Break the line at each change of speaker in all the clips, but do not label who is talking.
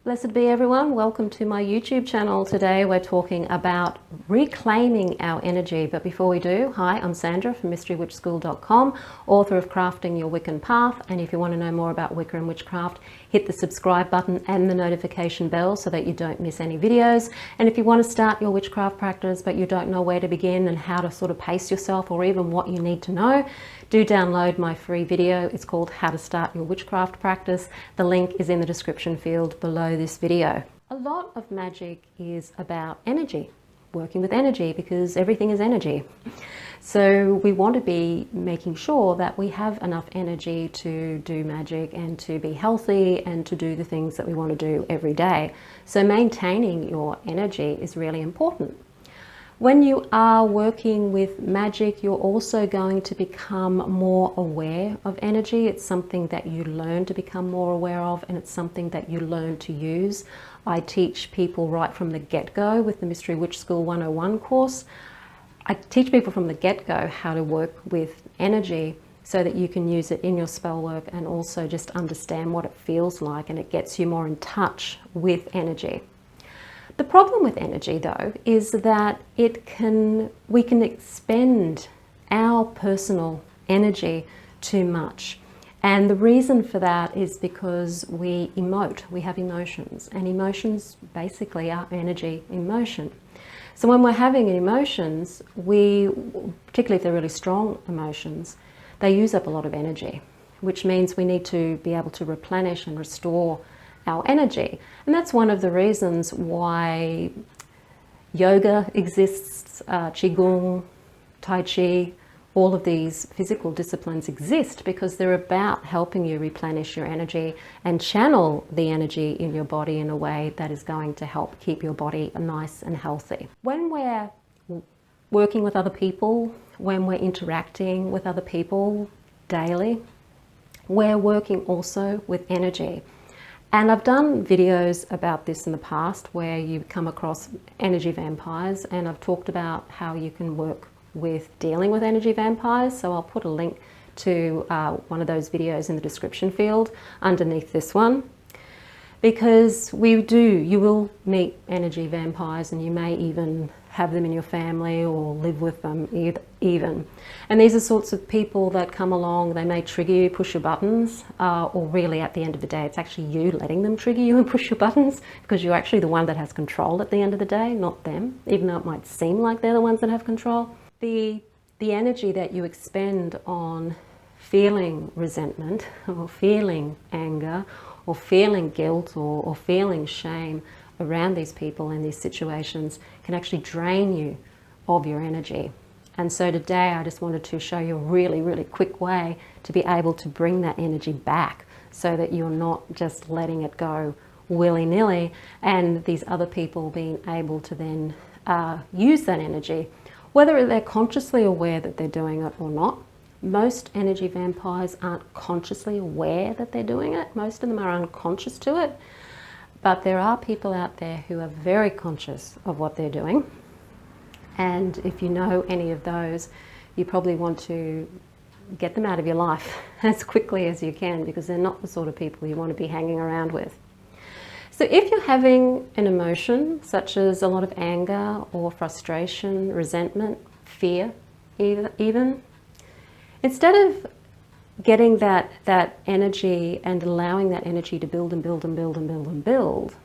Blessed be everyone, welcome to my YouTube channel. Today we're talking about reclaiming our energy, but before we do, hi, I'm Sandra from mysterywitchschool.com, author of Crafting Your Wiccan Path, and if you want to know more about Wicca and witchcraft, hit the subscribe button and the notification bell so that you don't miss any videos. And if you want to start your witchcraft practice but you don't know where to begin and how to sort of pace yourself or even what you need to know, do download my free video. It's called How to Start Your Witchcraft Practice. The link is in the description field below this video. A lot of magic is about energy, working with energy, because everything is energy. So we want to be making sure that we have enough energy to do magic and to be healthy and to do the things that we want to do every day. So maintaining your energy is really important. When you are working with magic, you're also going to become more aware of energy. It's something that you learn to become more aware of, and it's something that you learn to use. I teach people right from the get-go with the Mystery Witch School 101 course. I teach people from the get-go how to work with energy so that you can use it in your spell work and also just understand what it feels like, and it gets you more in touch with energy. The problem with energy, though, is that we can expend our personal energy too much. And the reason for that is because we emote, we have emotions, and emotions basically are energy in motion. So when we're having emotions, particularly if they're really strong emotions, they use up a lot of energy, which means we need to be able to replenish and restore our energy. And that's one of the reasons why yoga exists, qigong, tai chi, all of these physical disciplines exist because they're about helping you replenish your energy and channel the energy in your body in a way that is going to help keep your body nice and healthy. When we're working with other people, when we're interacting with other people daily, we're working also with energy. And I've done videos about this in the past where you come across energy vampires, and I've talked about how you can work with dealing with energy vampires. So I'll put a link to one of those videos in the description field underneath this one, because you will meet energy vampires, and you may even have them in your family or live with them even. And these are sorts of people that come along, they may trigger you, push your buttons, or really at the end of the day, it's actually you letting them trigger you and push your buttons, because you're actually the one that has control at the end of the day, not them, even though it might seem like they're the ones that have control. The energy that you expend on feeling resentment or feeling anger or feeling guilt or feeling shame around these people and these situations can actually drain you of your energy. And so today I just wanted to show you a really, really quick way to be able to bring that energy back so that you're not just letting it go willy-nilly, and these other people being able to then use that energy, whether they're consciously aware that they're doing it or not. Most energy vampires aren't consciously aware that they're doing it. Most of them are unconscious to it. But there are people out there who are very conscious of what they're doing. And if you know any of those, you probably want to get them out of your life as quickly as you can, because they're not the sort of people you want to be hanging around with. So if you're having an emotion such as a lot of anger or frustration, resentment, fear even, instead of getting that energy and allowing that energy to build and build and build and build and build,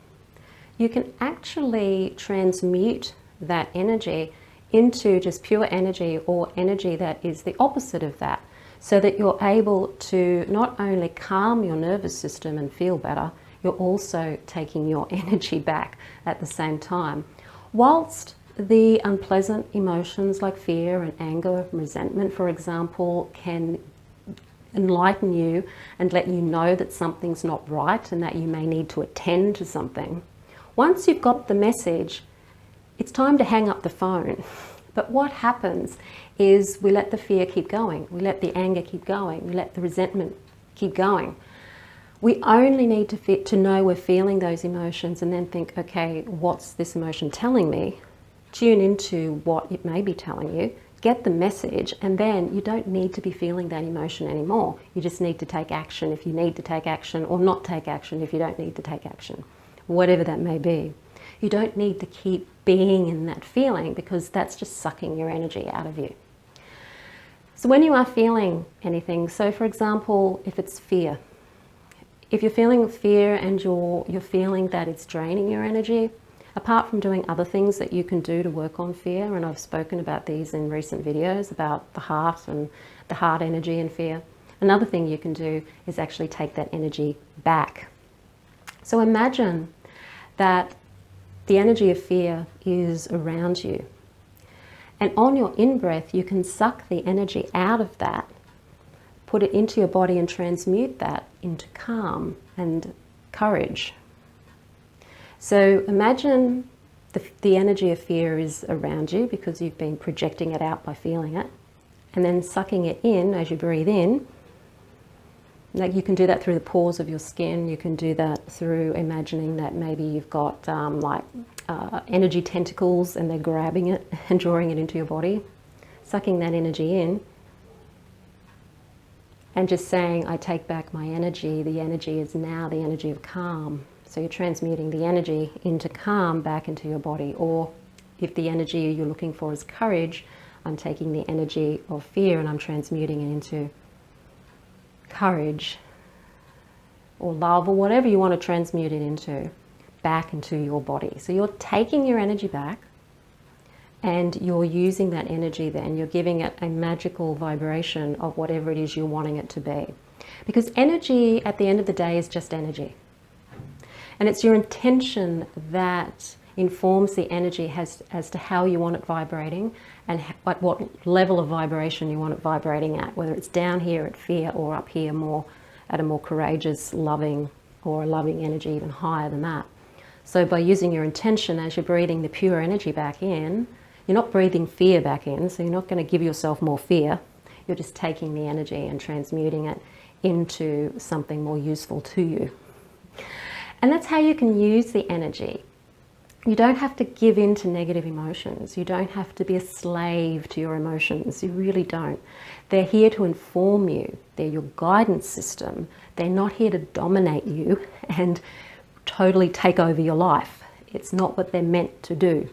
you can actually transmute that energy into just pure energy, or energy that is the opposite of that, so that you're able to not only calm your nervous system and feel better, you're also taking your energy back at the same time. Whilst the unpleasant emotions like fear and anger and resentment, for example, can enlighten you and let you know that something's not right and that you may need to attend to something. Once you've got the message, it's time to hang up the phone. But what happens is we let the fear keep going, we let the anger keep going, we let the resentment keep going. We only need to know we're feeling those emotions and then think, okay, what's this emotion telling me? Tune into what it may be telling you, get the message, and then you don't need to be feeling that emotion anymore. You just need to take action if you need to take action, or not take action if you don't need to take action. whatever that may be. You don't need to keep being in that feeling, because that's just sucking your energy out of you. So when you are feeling anything, so for example, if it's fear, if you're feeling fear and you're feeling that it's draining your energy, apart from doing other things that you can do to work on fear, and I've spoken about these in recent videos about the heart and the heart energy and fear, another thing you can do is actually take that energy back. So imagine that the energy of fear is around you. And on your in-breath, you can suck the energy out of that, put it into your body and transmute that into calm and courage. So imagine the energy of fear is around you because you've been projecting it out by feeling it, and then sucking it in as you breathe in. Like, you can do that through the pores of your skin. You can do that through imagining that maybe you've got energy tentacles and they're grabbing it and drawing it into your body, sucking that energy in and just saying, I take back my energy. The energy is now the energy of calm. So you're transmuting the energy into calm back into your body. Or if the energy you're looking for is courage, I'm taking the energy of fear and I'm transmuting it into courage or love or whatever you want to transmute it into, back into your body. So you're taking your energy back and you're using that energy then, you're giving it a magical vibration of whatever it is you're wanting it to be. Because energy at the end of the day is just energy. And it's your intention that informs the energy as to how you want it vibrating and at what level of vibration you want it vibrating at, whether it's down here at fear or up here more at a more courageous, loving, or a loving energy even higher than that. So by using your intention as you're breathing the pure energy back in, you're not breathing fear back in, so you're not going to give yourself more fear. You're just taking the energy and transmuting it into something more useful to you. And that's how you can use the energy. You don't have to give in to negative emotions. You don't have to be a slave to your emotions. You really don't. They're here to inform you. They're your guidance system. They're not here to dominate you and totally take over your life. It's not what they're meant to do.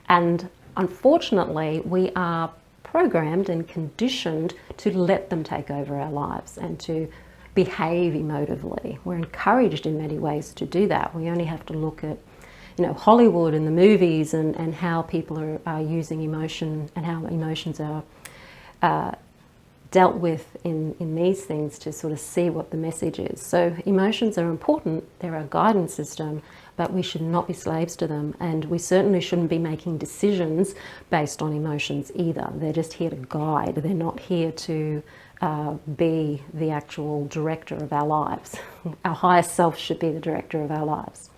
And unfortunately, we are programmed and conditioned to let them take over our lives and to behave emotively. We're encouraged in many ways to do that. We only have to look at Hollywood and the movies and how people are using emotion and how emotions are dealt with in these things to sort of see what the message is. So emotions are important, they're our guidance system, but we should not be slaves to them, and we certainly shouldn't be making decisions based on emotions either. They're just here to guide, they're not here to be the actual director of our lives. Our higher self should be the director of our lives.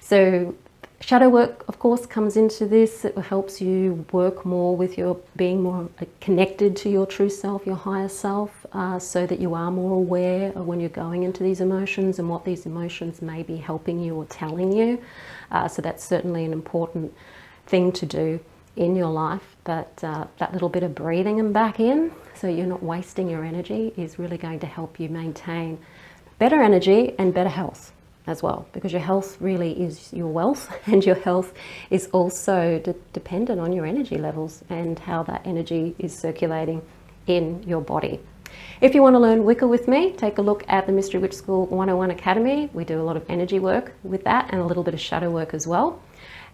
So shadow work, of course, comes into this. It helps you work more with being more connected to your true self, your higher self, so that you are more aware of when you're going into these emotions and what these emotions may be helping you or telling you. So that's certainly an important thing to do in your life. But that little bit of breathing them back in, so you're not wasting your energy, is really going to help you maintain better energy and better health as well, because your health really is your wealth, and your health is also dependent on your energy levels and how that energy is circulating in your body. If you want to learn Wicca with me, take a look at the Mystery Witch School 101 Academy. We do a lot of energy work with that and a little bit of shadow work as well.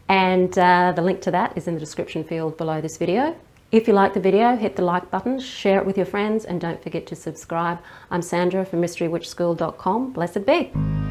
And the link to that is in the description field below this video. If you like the video, hit the like button, share it with your friends, and don't forget to subscribe. I'm Sandra from mysterywitchschool.com. Blessed be.